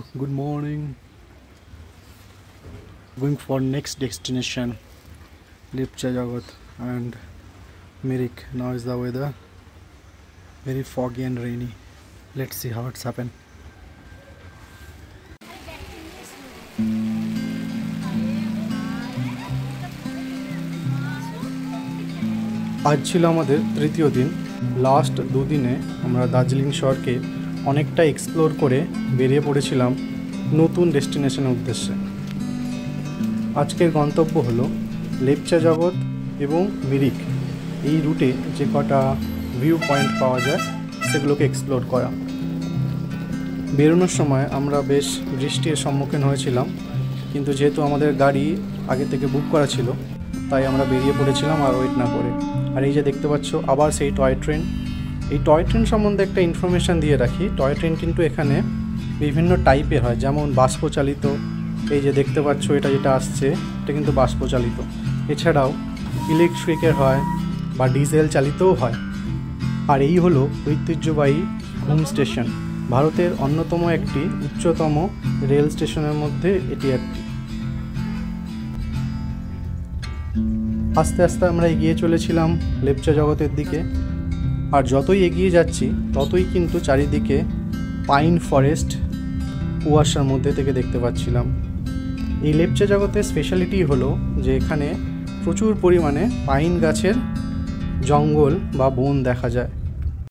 Hello, good morning. Going for next destination, Lepcha Jagat and Mirik. Now is the weather very foggy and rainy. Let's see how it's happened. आज ছিল আমাদের তৃতীয় দিন। Last দুদিনে আমরা দার্জিলিং শহরকে অনেকটা এক্সপ্লোর করে বেরিয়ে পড়েছিলাম নতুন ডেস্টিনেশনের উদ্দেশ্যে। আজকের গন্তব্য হলো লেপচা জগৎ এবং মিরিক। এই রুটে যে কটা ভিউ পয়েন্ট পাওয়া যায় সেগুলোকে এক্সপ্লোর করা। বেরোনোর সময় আমরা বেশ বৃষ্টির সম্মুখীন হয়েছিলাম, কিন্তু যেহেতু আমাদের গাড়ি আগে থেকে বুক করা ছিল তাই আমরা বেরিয়ে পড়েছিলাম আর ওয়েট না করে। আর এই যে দেখতে পাচ্ছ আবার সেই টয় ট্রেন। এই টয় ট্রেন সম্বন্ধে একটা ইনফরমেশান দিয়ে রাখি। টয় ট্রেন কিন্তু এখানে বিভিন্ন টাইপের হয়, যেমন বাষ্পচালিত, এই যে দেখতে পাচ্ছ এটা যেটা আসছে এটা কিন্তু বাষ্পচালিত। এছাড়াও ইলেকট্রিকের হয় বা ডিজেল চালিতও হয়। আর এই হলো ঐতিহ্যবাহী ঘুম স্টেশন, ভারতের অন্যতম একটি উচ্চতম রেল স্টেশনের মধ্যে এটি একটি। আস্তে আস্তে আমরা এগিয়ে চলেছিলাম লেপচা জগতের দিকে। আর যতই এগিয়ে যাচ্ছি ততই কিন্তু চারিদিকে পাইন ফরেস্ট কুয়াশার মধ্যে থেকে দেখতে পাচ্ছিলাম। এই লেপচা জগতের স্পেশালিটি হলো যে এখানে প্রচুর পরিমাণে পাইন গাছের জঙ্গল বা বন দেখা যায়।